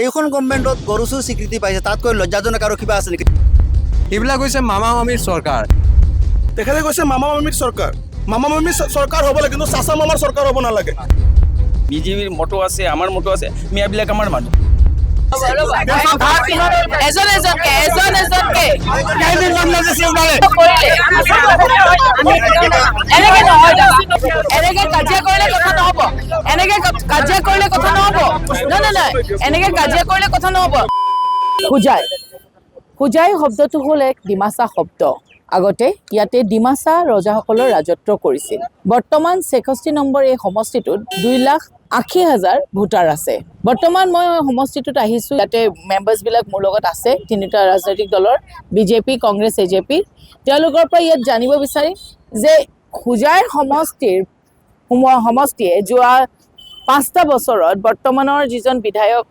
এইখন গভৰ্ণমেণ্টত গৰু চুৰ স্বীকৃতি পাইছে, তাতকৈ লজ্জাজনক আৰু কিবা আছে নেকি? এইবিলাক হৈছে মামা মামীৰ চৰকাৰ। তেখেতে কৈছে মামা মামীৰ চৰকাৰ। মামা মামীৰ চৰকাৰ হ'ব লাগে, কিন্তু চাচা মামাৰ চৰকাৰ হ'ব নালাগে। বিজেপিৰ মটো আছে, আমাৰ মটো আছে, মিয়াবিলাক আমাৰ মানুহ। এজন এজনকে এনেকে কাজিয়া কৰিলে কথা নহব, এনেকে কাজিয়া কৰিলে কথা নহব, নাই এনেকে কাজিয়া কৰিলে কথা নহব। হোজাই শব্দটো হ'ল এক ডিমাচা শব্দ। আগতে ইয়াতে ডিমাচা ৰজাসকলৰ ৰাজত্ব কৰিছিল। বৰ্তমান ৬৬ নম্বৰ এই সমষ্টিটোত 2,80,000 ভোটাৰ আছে। বৰ্তমান মই সমষ্টিটোত আহিছোঁ, ইয়াতে মেম্বাৰ্ছবিলাক মোৰ লগত আছে, তিনিটা ৰাজনৈতিক দলৰ, বিজেপি, কংগ্ৰেছ, এজেপি। তেওঁলোকৰ পৰা ইয়াত জানিব বিচাৰিম যে হোজাই সমষ্টিয়ে যোৱা 5টা বছৰত বৰ্তমানৰ যিজন বিধায়ক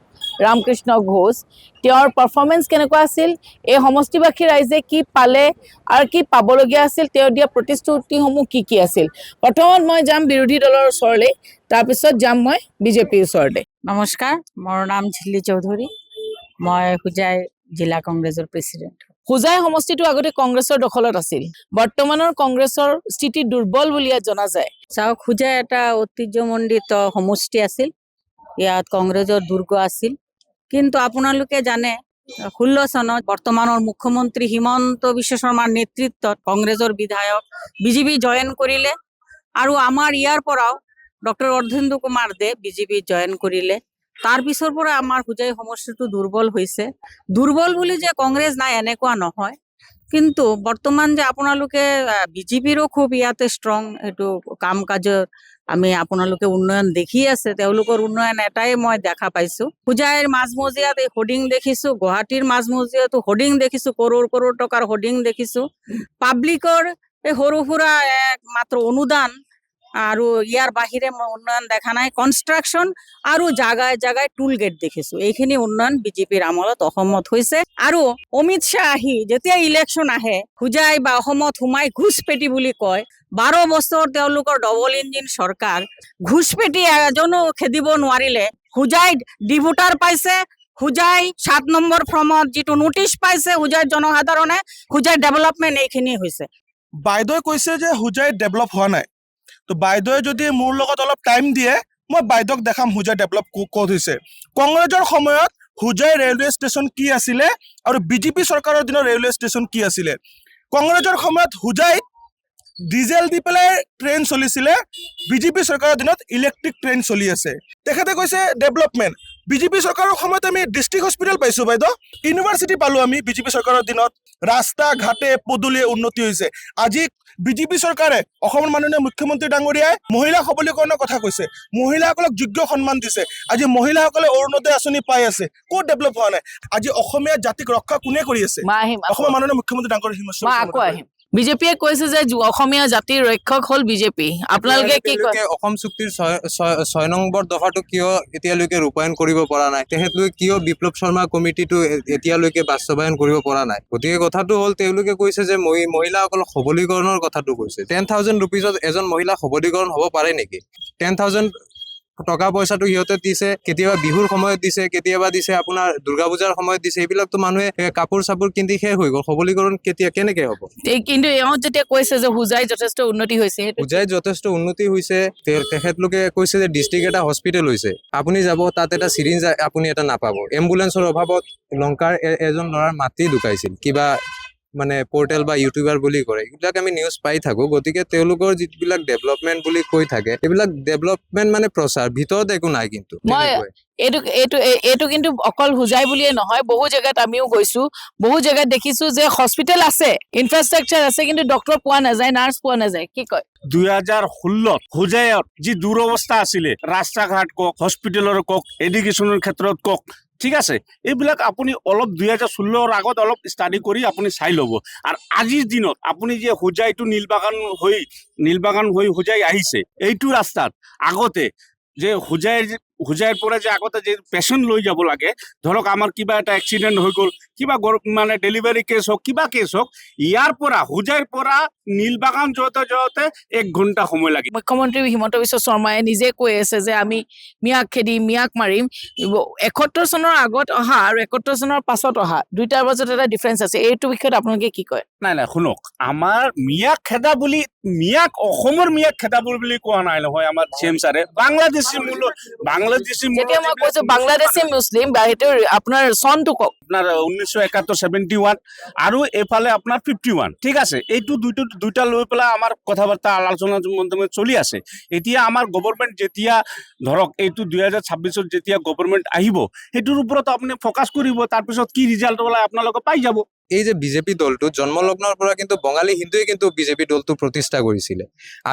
ৰামকৃষ্ণ ঘোষ, তেওঁৰ পাৰফৰ্মেঞ্চ কেনেকুৱা আছিল, এই সমষ্টিবাসী ৰাইজে কি পালে আৰু কি পাবলগীয়া আছিল, তেওঁ দিয়া প্ৰতিশ্ৰুতিসমূহ কি আছিল। প্ৰথমত মই যাম বিৰোধী দলৰ ওচৰলৈ, তাৰপিছত যাম মই বিজেপিৰ ওচৰলৈ। নমস্কাৰ, মোৰ নাম ঝিল্লি চৌধুৰী। মই হোজাই জিলা কংগ্ৰেছৰ প্ৰেচিডেণ্ট। হোজাই সমষ্টিটো আগতে কংগ্ৰেছৰ দখলত আছিল। বৰ্তমানৰ কংগ্ৰেছৰ স্থিতি দুৰ্বল বুলি ইয়াত জনা যায়। চাওক, হোজাই এটা ঐতিহ্যমণ্ডিত সমষ্টি আছিল। ইয়াত কংগ্ৰেছৰ দুৰ্গ আছিল। কিন্তু আপোনালোকে জানে 16 চনত বৰ্তমানৰ মুখ্যমন্ত্ৰী হিমন্ত বিশ্ব শৰ্মাৰ নেতৃত্বত কংগ্ৰেছৰ বিধায়ক বিজেপি জইন কৰিলে, আৰু আমাৰ ইয়াৰ পৰাও ডক্টৰ অৰ্ধেন্দু কুমাৰ দে বিজেপি জইন কৰিলে। তাৰ পিছৰ পৰা আমাৰ হোজাই সমষ্টিটো দুৰ্বল হৈছে। দুৰ্বল বুলি যে কংগ্ৰেছ নাই এনেকুৱা নহয়, কিন্তু বৰ্তমান যে আপোনালোকে বিজেপিৰো খুব ইয়াতে ষ্ট্ৰং, এইটো কাম কাজৰ আমি আপোনালোকে উন্নয়ন দেখি আছে। তেওঁলোকৰ উন্নয়ন এটাই মই দেখা পাইছো। হোজাইৰ মাজমজিয়াত এই হোৰ্ডিং দেখিছো, গুৱাহাটীৰ মাজমজিয়াতো হোৰ্ডিং দেখিছো, কৰোৰ টকাৰ হোৰ্ডিং দেখিছো। পাব্লিকৰ এই সৰু সুৰা মাত্ৰ অনুদান, আৰু ইয়াৰ বাহিৰে মই উন্নয়ন দেখা নাই। কনষ্ট্ৰাকশ্যন আৰু জাগাই জাগাই টুল গেট দেখিছো। এইখিনি উন্নয়ন বিজেপিৰ আমলত অসমত হৈছে। আৰু অমিত শ্বাহ আহি যেতিয়া ইলেকশ্যন আহে, হোজাই বা অসমত সোমাই ঘুচপেটি বুলি কয়। 12 বছৰ তেওঁলোকৰ ডবল ইঞ্জিন চৰকাৰ, ঘুচপেটি এজনো খেদিব নোৱাৰিলে। হোজাইত ডিভোটাৰ পাইছে, হোজাই 7 নম্বৰ ফৰ্মত যিটো নোটিছ পাইছে হোজাইৰ জনসাধাৰণে, হোজাই ডেভেলপমেণ্ট এইখিনি হৈছে। বাইদেৱে কৈছে যে হোজাই ডেভেলপ হোৱা নাই। তো বাইদেৱে যদি মোৰ লগত অলপ টাইম দিয়ে, মই বাইদেউক দেখাম হোজাই ডেভেলপ ক'ত হৈছে। কংগ্ৰেছৰ সময়ত হোজাই ৰেলৱে ষ্টেচন কি আছিলে আৰু বিজেপি চৰকাৰৰ দিনৰ ৰেলৱে ষ্টেচন কি আছিলে। কংগ্ৰেছৰ সময়ত হোজাইত ডিজেল দি পেলাই ট্ৰেইন চলিছিলে, বিজেপি চৰকাৰৰ দিনত ইলেক্ট্ৰিক ট্ৰেইন চলি আছে। তেখেতে কৈছে ডেভেলপমেণ্ট। বিজেপি চৰকাৰৰ সময়ত আমি ডিষ্ট্ৰিক্ট হস্পিটেল পাইছোঁ বাইদেউ, ইউনিভাৰ্চিটি পালোঁ আমি বিজেপি চৰকাৰৰ দিনত। ৰাস্তা ঘাটে পদূলিয়ে উন্নতি হৈছে। আজি বিজেপি চৰকাৰে, অসমৰ মাননীয় মুখ্যমন্ত্ৰী ডাঙৰীয়াই মহিলা সবলীকৰণৰ কথা কৈছে, মহিলাসকলক যোগ্য সন্মান দিছে। আজি মহিলাসকলে অৰুণোদয় আঁচনি পাই আছে। ক'ত ডেভেলপ হোৱা নাই? আজি অসমীয়া জাতিক ৰক্ষা কোনে কৰি আছে? অসমৰ মাননীয় মুখ্যমন্ত্ৰী ডাঙৰীয়া হিমন্ত বিশ্ব আকৌ আহিম। বিজেপিয়ে কৈছে যে অসমীয়া জাতিৰ ৰক্ষক হ'ল বিজেপি। আপোনালোকে কি কয়? অসম চুক্তিৰ 6 নম্বৰ দফাটো কিয় এতিয়ালৈকে ৰূপায়ণ কৰিব পৰা নাই? তেখেতলোকে কিয় বিপ্লৱ শৰ্মা কমিটিটো এতিয়ালৈকে বাস্তৱায়ন কৰিব পৰা নাই? গতিকে কথাটো হ'ল, তেওঁলোকে কৈছে যে মহিলাসকলক সবলীকৰণৰ কথাটো কৈছে। 10,000 ৰুপিজত এজন মহিলা সবলীকৰণ হ'ব পাৰে নেকি? 10,000 টকা পইচাটো সিহঁতে দিছে, কেতিয়াবা বিহুৰ সময়ত দিছে, কেতিয়াবা দিছে আপোনাৰ দুৰ্গা পূজাৰ সময়ত দিছে। এইবিলাকতো মানুহে কাপোৰ চাপোৰ কিনি শেষ হৈ গ'ল। সবলীকৰণ কেনেকে হ'ব? কিন্তু এওঁ যেতিয়া কৈছে যে হোজাই যথেষ্ট উন্নতি হৈছে, হোজাই যথেষ্ট উন্নতি হৈছে। তেখেতলোকে কৈছে যে ডিষ্ট্ৰিক্ট এটা হস্পিটেল হৈছে। আপুনি যাব, তাত এটা চিৰিঞ্জ আপুনি এটা নাপাব। এম্বুলেন্সৰ অভাৱত লংকাৰ এজন ল'ৰাৰ মাতৃ ঢুকাইছিল, কিবা মানে পৰ্টেল বা ইউটিউবাৰ বুলি কৰে। এইবিলাক আমি নিউজ পাই থাকো। গতিকে তেওঁলোকৰ যিবিলাক ডেভেলপমেণ্ট বুলি কৈ থাকে, এইবিলাক ডেভেলপমেণ্ট মানে প্ৰচাৰ, ভিতৰত একো নাই। কিন্তু এইটো কিন্তু অকল হোজাই বুলিয়ে নহয়, বহু জেগাত আমিও গৈছো, বহু জেগাত দেখিছো যে হস্পিটেল আছে, ইনফ্ৰাষ্ট্ৰাকচাৰ আছে, কিন্তু ডক্টৰ পোৱা নাযায়, নাৰ্ছ পোৱা নাযায়। কি কয়? 2016 হোজাইত যি দুৰৱস্থা আছিলে, ৰাস্তা ঘাট কওক, হস্পিটেলৰ কওক, এডুকেশ্যনৰ ক্ষেত্ৰত কওক, ঠিক আছে, এইবিলাক আপুনি অলপ 2016ৰ আগত অলপ ষ্টাডি কৰি আপুনি চাই ল'ব। আৰু আজিৰ দিনত আপুনি যে হোজাইটো নীলবাগান হৈ হোজাই আহিছে, এইটো ৰাস্তাত আগতে যে হোজাইৰ হোজাইৰ পৰা যে আগতে যে পেচেণ্ট লৈ যাব লাগে, ধৰক আমাৰ কিবা এটা এক্সিডেণ্ট হৈ গ'ল, কিবা মানে ডেলিভাৰী কেছ হওক, কিবা কেছ হওক, ইয়াৰ পৰা হোজাইৰ পৰা নীলবাগান যাওঁতে যাওঁতে 1 ঘণ্টা সময় লাগে। মুখ্যমন্ত্ৰী হিমন্ত বিশ্ব শৰ্মাই নিজে কৈ আছে যে আমি মিয়াক খেদিম, মিয়াক মাৰিম। 71 চনৰ আগত অহা আৰু 71 চনৰ পাছত অহা দুইটাৰ মাজত এটা ডিফাৰেঞ্চ আছে। এইটো বিষয়ত আপোনালোকে কি কয়? নাই শুনক, আমাৰ মিয়াক খেদা বুলি, মিয়াক অসমৰ মিয়াক খেদা বুলি কোৱা নাই নহয় আমাৰ CM ছাৰে। বাংলাদেশী যেতিয়া মই কৈছো বাংলাদেশী মুছলিম, সেইটো আপোনাৰ চনটো কওক। আপোনাৰ 1971 71 আৰু এইফালে আপোনাৰ 51, ঠিক আছে। এইটো দুইটা লৈ পেলাই আমাৰ কথা বাৰ্তা আলোচনা চলি আছে। এতিয়া আমাৰ গভৰ্ণমেণ্ট যেতিয়া ধৰক এইটো 2026 যেতিয়া গভৰ্ণমেণ্ট আহিব, সেইটোৰ ওপৰত আপুনি ফ'কাছ কৰিব, তাৰপিছত কি ৰিজাল্ট ওলাই আপোনালোকে পাই যাব। এই যে বিজেপি দলটো জন্মলগ্নৰ পৰা কিন্তু বঙালী হিন্দুৱে কিন্তু বিজেপি দলটো প্ৰতিষ্ঠা কৰিছিলে।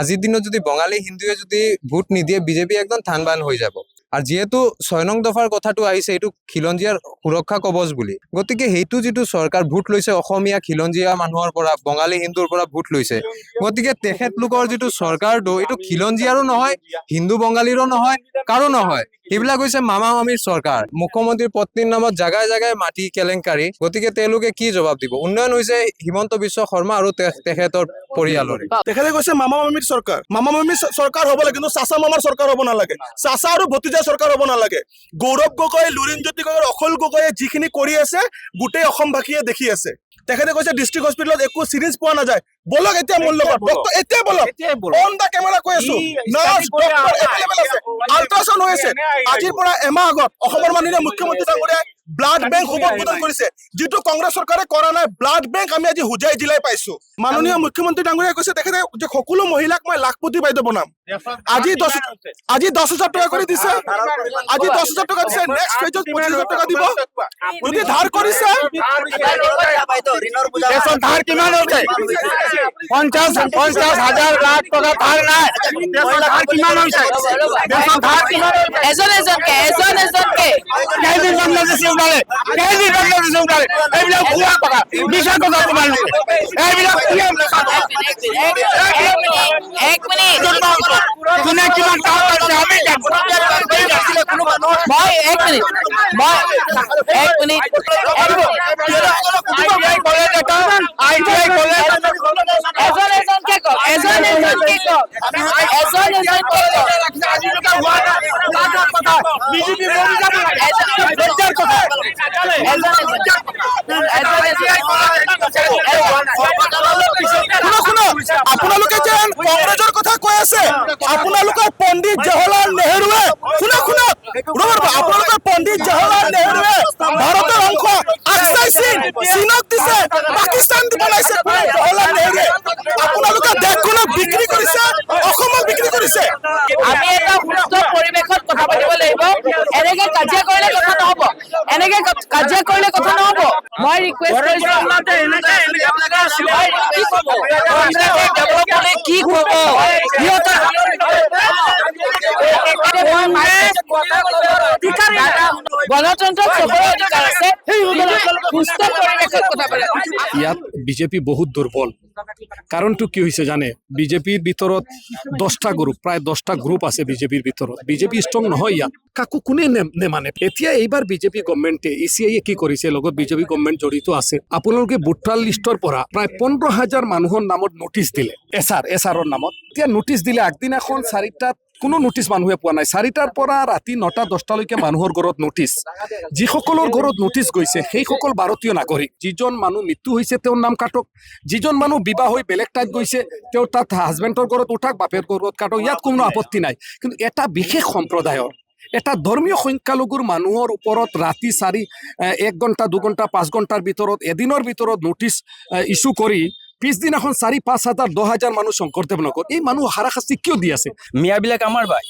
আজিৰ দিনত যদি বঙালী হিন্দুৱে যদি ভোট নিদিয়ে, বিজেপি একদম থান বান হৈ যাব। আৰু যিহেতু 6 নং দফাৰ কথাটো আহিছে, এইটো খিলঞ্জীয়াৰ সুৰক্ষা কবচ বুলি, গতিকে সেইটো যিটো চৰকাৰ ভোট লৈছে অসমীয়া খিলঞ্জীয়া মানুহৰ পৰা, বঙালী হিন্দুৰ পৰা ভোট লৈছে, গতিকে তেখেতলোকৰ যিটো চৰকাৰটো এইটো খিলঞ্জীয়াৰো নহয়, হিন্দু বঙালীৰো নহয়, কাৰো নহয়। এইবিলাক হৈছে মামা মামীৰ চৰকাৰ। মুখ্যমন্ত্ৰীৰ পত্নীৰ নামত জাগাই জাগাই মাটি কেলেংকাৰী, গতিকে তেওঁলোকে কি জবাব দিব? উন্নয়ন হৈছে হিমন্ত বিশ্ব শৰ্মা আৰু তেখেতৰ পৰিয়ালৰে। তেখেতে কৈছে মামা মামীৰ চৰকাৰ। মামা মামীৰ চৰকাৰ হ'ব লাগে, কিন্তু চাচা মামাৰ চৰকাৰ হ'ব নালাগে। চাচা আৰু ভতিজা চৰকাৰ হ'ব নালাগে। গৌৰৱ গগৈ, লুৰিণজ্যোতি গগৈ, অখল গগৈয়ে যিখিনি কৰি আছে গোটেই অসমবাসীয়ে দেখি আছে। তেখেতে কৈছে ডিষ্ট্ৰিক্ট হস্পিটেলত একো চিৰিজ পোৱা নাযায়। বলক এতিয়া মোৰ লগত, ডক্টৰ এতিয়া বলক, অন দা কেমেৰা কৈ আছো, নাৰ্ছ ডক্টৰ এভেইলেবল আছে, আল্ট্ৰাছাউণ্ড হৈ আছে। আজিৰ পৰা এমাহ আগত অসমৰ মাননীয় মুখ্যমন্ত্ৰী ডাঙৰীয়াই ব্লাড বেংক উদ্বোধন কৰিছে, যিটো কংগ্ৰেছ চৰকাৰে কৰা নাই। ব্লাড বেংক আমি আজি হোজাই জিলাই পাইছো। মাননীয় মুখ্যমন্ত্ৰী ডাঙৰীয়াই কৈছে তেখেতে যে সকলো মহিলাক মই লাখপতি বাইদেউ বনাম। আজি 10,000 টকা কৰি দিছে, আজি 10,000 টকা দিছে, নেক্সট ফেজত 25,000 টকা দিব। যদি ধাৰ কৰিছে, ধাৰ কিমান হৈছে? 50,000 লাখ টকা ধাৰ নাই। ধাৰ কিমান হৈছে? এজন এজনকে বাংলাদেশী ওলালে, এইবিলাক ভুৱা কথা, মিছা কথা তোমালোকে। এইবিলাক এক মিনিট, কোনে কিমান কাম কৰিছে আমি জানো। মই এক মিনিট এজন এজনকে কওক। আপোনালোকে যে কংগ্ৰেছৰ কথা কৈ আছে, আপোনালোকৰ পণ্ডিত জৱাহৰলাল নেহৰুৱে আপোনালোকৰ পণ্ডিত জৱাহৰলাল নেহৰুৱে ভাৰতৰ অংশ আকসাই চীনক দিছে, পাকিস্তান বনাইছে জৱাহৰলাল নেহৰুৱে। আপোনালোকে দেশখনক বিক্ৰী কৰিছে, অসমক বিক্ৰী কৰিছে। আমি এটা সুস্থ পৰিৱেশত কথা পাতিব লাগিব। এনেকে কাজিয়া কৰিলে কথা নহব, মই ৰিকুৱেষ্ট কৰিছো কি কব গণতন্ত্ৰত চবৰে অধিকাৰ আছে, সুস্থ পৰিৱেশত কথা পাতিব। ইয়াত বিজেপি বহুত দুৰ্বল। কাৰণটো কি হৈছে জানে? বিজেপিৰ ভিতৰত 10টা গ্ৰুপ, প্ৰায় 10টা গ্ৰুপ আছে বিজেপিৰ ভিতৰত। বিজেপি ষ্ট্ৰং নহয় ইয়াত, কাকো কোনে নেমানে। এতিয়া এইবাৰ বিজেপি গভৰ্ণমেণ্টে ECIয়ে কি কৰিছে, লগত বিজেপি গভৰ্ণমেণ্ট জড়িত আছে। আপোনালোকে ভোটাৰ লিষ্টৰ পৰা প্ৰায় 15,000 মানুহৰ নামত নোটিচ দিলে, এছাৰৰ নামত। এতিয়া নোটিচ দিলে, আগদিনাখন 4টাত কোনো নোটিচ মানুহে পোৱা নাই। 4টাৰ পৰা ৰাতি 9টা 10টালৈকে মানুহৰ ঘৰত নোটিচ। যিসকলৰ ঘৰত নোটিচ গৈছে সেইসকল ভাৰতীয় নাগৰিক। যিজন মানুহ মৃত্যু হৈছে তেওঁৰ নাম কাটক, যিজন মানুহ বিবাহ হৈ বেলেগ ঠাইত গৈছে তেওঁ তাত হাজবেণ্ডৰ ঘৰত উঠাক, বাপেৰ ঘৰত কাটক, ইয়াত কোনো আপত্তি নাই। কিন্তু এটা বিশেষ সম্প্ৰদায়ৰ, এটা ধৰ্মীয় সংখ্যালঘুৰ মানুহৰ ওপৰত ৰাতি 1 ঘণ্টা 2 ঘণ্টা 5 ঘণ্টাৰ ভিতৰত, এদিনৰ ভিতৰত নোটিচ ইছ্যু কৰি পিছদিনাখন 4-5 হাজাৰ 10,000 মানুহ শংকৰদেৱ নগৰ। এই মানুহ হাৰাশাস্তি কিয় দি আছে? মিয়াবিলাক আমাৰ ভাই,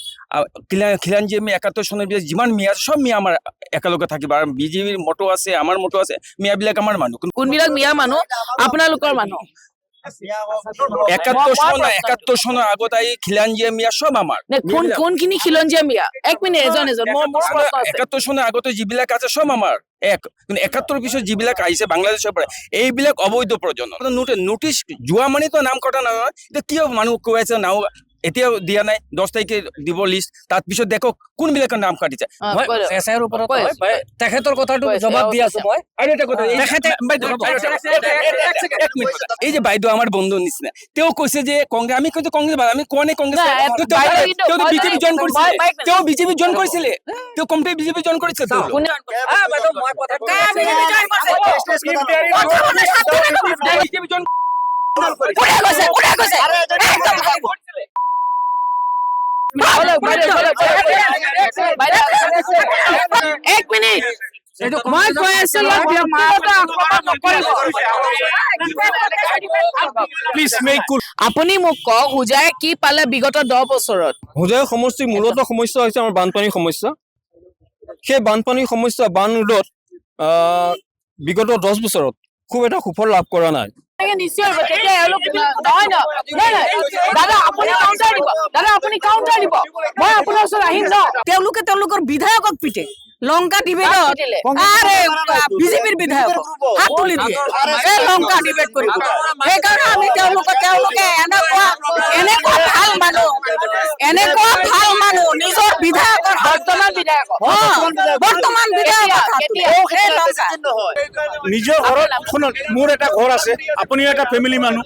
খিলাঞ্জি আমি 71 চনৰ পিছত যিমান মিয়া চব মিয়া আমাৰ একেলগে থাকিব। আৰু বিজেপিৰ মটো আছে, আমাৰ মটো আছে, মিয়াবিলাক আমাৰ মানুহ। কোনবিলাক মিয়া মানুহ? আপোনালোকৰ মানুহ। 71 চনৰ আগত আহি খিলাঞ্জিয়া মিয়া চব আমাৰ। কোনখিনি খিলঞ্জীয়া মিয়া? এক মিনিট, এজন মোৰ প্ৰশ্ন আছে। 71 চনৰ আগতে যিবিলাক আছে চব আমাৰ কিন্তু 71 পিছত যিবিলাক আহিছে বাংলাদেশৰ পৰা, এইবিলাক অবৈধ প্ৰজনন। নোটিচ যোৱা মানে তো নাম কটা নহয়, এতিয়া কিয় মানুহ কোৱাইছে নাও এতিয়াও দিয়া নাই, 10 তাৰিখে দিব লিষ্ট, তাৰপিছত দেখক কোনবিলাকৰ নাম কাটিছে। মই এছআইৰ ওপৰত তেখেতৰ কথাটো জবাব দি আছো মই। আৰু এটা কথা, এই যে বাইদেউ আমাৰ বন্ধু নিচিনা, তেওঁ কৈছে যে কংগ্ৰেছ, আমি কৈছো কংগ্ৰেছ, আমি কোৱা নাই কংগ্ৰেছ, তেওঁ বিজেপি জইন কৰিছিলে, তেওঁ বিজেপি জইন কৰিছিলে, তেওঁ কমপ্লিট বিজেপি জইন কৰিছে। এক মিনিট, মই কৈ আছো আপুনি মোক কওক, হুজাই কি পালে বিগত 10 বছৰত? হোজাই সমষ্টিৰ মূলত সমস্যা হৈছে আমাৰ বানপানীৰ সমস্যা। সেই বানপানীৰ সমস্যা, বান ৰোধত বিগত 10 বছৰত খুব এটা সুফল লাভ কৰা নাই। নিশ্চয় দাদা আপুনি কাউণ্টাৰ দিব, মই আপোনাৰ ওচৰত আহিম ন। তেওঁলোকে তেওঁলোকৰ বিধায়কক পিটে, লংকা ডিবেটত আৰে বিজেপিৰ বিধায়ক হাত তুলি দিয়ে এই লংকা ডিবেট কৰিব। সেইকাৰণে আমি তেওঁলোকে এনেকুৱা ভাল মানুহ নিজৰ বিধায়কৰ বৰ্তমান বিধায়ক নিজৰ ঘৰত শুনক, মোৰ এটা ঘৰ আছে, আপুনি এটা ফেমিলি মানুহ,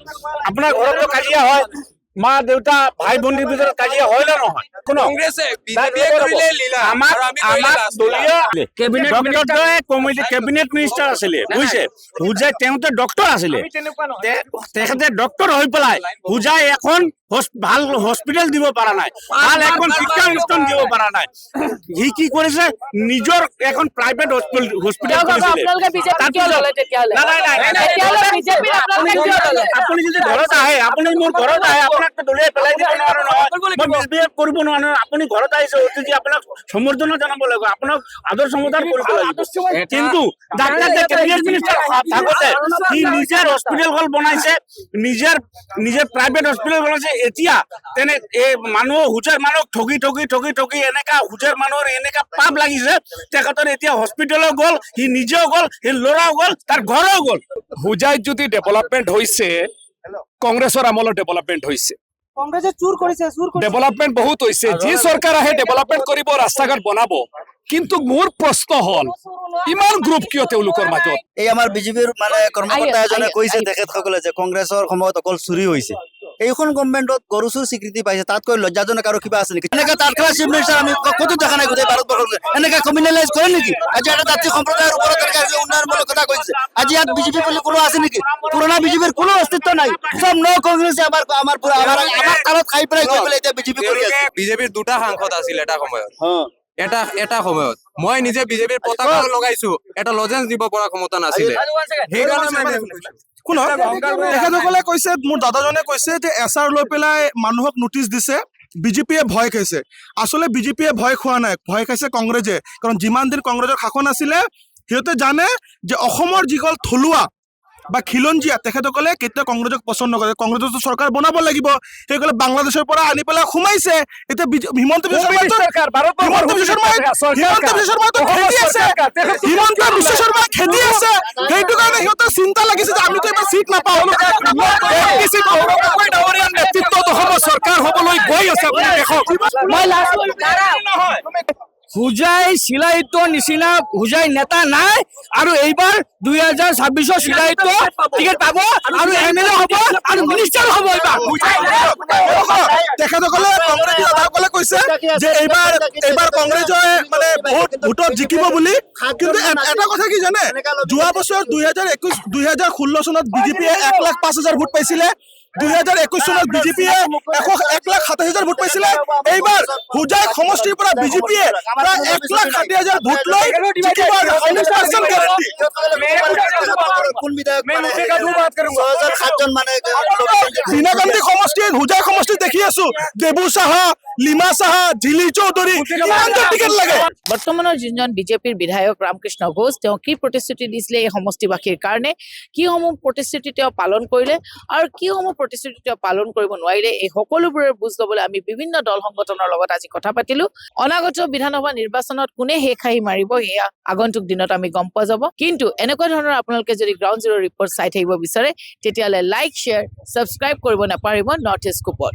আপোনাৰ ঘৰতো কাজিয়া হয়, মা দেউতা ভাই ভণ্টিৰ ভিতৰত কাজিয়া হয় নে নহয়? কেবিনেট মিনিষ্টাৰ আছিলে, বুজিছে, হুজাই তেওঁতে ডক্টৰ আছিলে, তেখেতে ডক্টৰ হৈ পেলাই হুজাই এখন ভাল হস্পিটেল দিব পৰা নাই, ভাল এখন শিক্ষানুষ্ঠান দিব পৰা নাই। সি কি কৰিছে, নিজৰ এখন প্ৰাইভেট হস্পিটেল আপুনি যদি ঘৰত আহে, আপুনি মোৰ ঘৰত আহে, আপোনাক দলিয়াই পেলাই দিব নোৱাৰো নহয়, মই মিছবিহেভ কৰিব নোৱাৰো। আপুনি ঘৰত আহিছে, অতিথি, আপোনাক সম্বৰ্ধনা জনাব লাগিব, আপোনাক আদৰ সম্বোধন কৰিব লাগিব। কিন্তু কেবিনেট মিনিষ্টাৰ থাকোতে সি নিজৰ হস্পিটেলখন বনাইছে, নিজৰ প্ৰাইভেট হস্পিটেল বনাইছে। এতিয়া তেনে এই মানুহ হুজাৰ মানুহক ঠগি এনেকা হুজাৰ মানুহৰ এনেকা পাপ লাগিছে, তেখেতৰ এতিয়া হস্পিটেলো গ'ল, সি নিজেও গ'ল, সি ল'ৰাও গ'ল, তাৰ ঘৰো গ'ল। হুজাইত যদি ডেভেলপমেণ্ট হৈছে, কংগ্ৰেছৰ আমলত ডেভেলপমেণ্ট হৈছে, ডেভেলপমেণ্ট বহুত হৈছে। যি চৰকাৰ আহে ডেভেলপমেণ্ট কৰিব, ৰাস্তা ঘাট বনাব, কিন্তু মোৰ প্ৰশ্ন হ'ল ইমান গ্ৰুপ কিয় তেওঁলোকৰ মাজত? এই আমাৰ বিজেপিৰ মানে কৰ্মকৰ্তা এজনে কৈছে তেখেতসকলে যে কংগ্ৰেছৰ সময়ত অকল চুৰি হৈছে। এইখন গভৰ্ণমেণ্টত গৰু চুৰ স্বীকৃতি পাইছে, তাতকৈ লজ্জাজনক আৰু কিবা আছে নেকি? এনেকা তাতখলা চিফ মিনিষ্টাৰ আমি ক'তো দেখা নাই গোটেই ভাৰতবৰ্ষত। এনেকা কমিউনেলাইজ কৰে নেকি? আজি এটা জাতি সম্প্ৰদায়ৰ ওপৰত উন্নয়নমূলক কথা কৈছে, আজি ইয়াত বিজেপি বুলি কোনো আছে নেকি? পুৰণা বিজেপিৰ কোনো অস্তিত্ব নাই, চব ন কংগ্ৰেছে আমাৰ কালত খাই পেলাই গৈ পেলাই এতিয়া বিজেপি কৰি আছে। বিজেপিৰ 2টা সাংসদ আছিল এটা সময়ত, এটা সময়ত মই নিজে বিজেপিৰ পতাকা লগাইছো, এটা লজেঞ্চ দিব পৰা ক্ষমতা নাছিলে। শুনক, তেখেতসকলে কৈছে, মোৰ দাদাজনে কৈছে যে এছআৰ লৈ পেলাই মানুহক নোটিচ দিছে, বিজেপিয়ে ভয় খাইছে। আচলতে বিজেপিয়ে ভয় খোৱা নাই, ভয় খাইছে কংগ্ৰেছে। কাৰণ যিমান দিন কংগ্ৰেছৰ শাসন আছিলে, সিহঁতে জানে যে অসমৰ যিসকল থলুৱা বা খিলঞ্জীয়া, তেখেতসকলে কেতিয়াও কংগ্ৰেছক পচন্দ নকৰে। কংগ্ৰেছৰ চৰকাৰ বনাব লাগিব, সেইসকলে বাংলাদেশৰ পৰা আনি পেলাই সোমাইছে। এতিয়া হিমন্ত বিশ্ব শৰ্মাই খেদি আছে, সেইটো কাৰণে সিহঁতৰ চিন্তা লাগিছে যে আমিতো এবাৰ চিট নাপাওঁ। নেতৃত্বত অসমৰ চৰকাৰ হ'বলৈ গৈ আছে, আপুনি দেখক। হুজাই চিলাইটোৰ নিচিনা হুজাই নেতা নাই, আৰু এইবাৰ 2026 চিলাইটো টিকেট পাব, আৰু MLA হ'ব, আৰু মিনিষ্টাৰ হ'ব। তেখেতসকলে কংগ্ৰেছসকলে কৈছে যে এইবাৰ কংগ্ৰেছে মানে বহুত ভোটত জিকিব বুলি। কিন্তু এটা কথা কি জানে, যোৱা বছৰ 2016 চনত বিজেপিয়ে 1,05,000 ভোট পাইছিলে, 2021 চনত বিজেপিয়ে 1,07,000 ভোট পাইছিলে। এইবাৰ হুজাই সমষ্টিৰ পৰা বিজেপিয়ে প্ৰায় 1,60,000 ভোট লৈ জিকিব, 100% গেৰাণ্টি। বীণা গান্ধী সমষ্টিত, হুজাই সমষ্টিত দেখি আছো দেবু সাহা, লিমা সাহা, ঝিলি চৌধুৰী, টিকেট লাগে। বৰ্তমানৰ যিজন বিজেপিৰ বিধায়ক ৰামকৃষ্ণ ঘোষ, তেওঁ কি প্ৰতিশ্ৰুতি দিছিলে এই সমষ্টিবাসীৰ কাৰণে, কিসমূহ প্ৰতিশ্ৰুতি তেওঁ পালন কৰিলে আৰু কিসমূহ প্ৰতিশ্ৰুতি তেওঁ পালন কৰিব নোৱাৰিলে, এই সকলোবোৰৰ বুজ ল'বলৈ আমি বিভিন্ন দল সংগঠনৰ লগত আজি কথা পাতিলো। অনাগত বিধানসভা নিৰ্বাচনত কোনে হে খাহি মাৰিব, এয়া আগন্তুক দিনত আমি গম পোৱা যাব। কিন্তু এনেকুৱা ধৰণৰ আপোনালোকে যদি গ্ৰাউণ্ড জিৰ' ৰিপৰ্ট চাই থাকিব বিচাৰে, তেতিয়াহ'লে লাইক, শ্বেয়াৰ, ছাবস্ক্ৰাইব কৰিব নাপাহৰিব নৰ্থ ইষ্ট স্কুপত।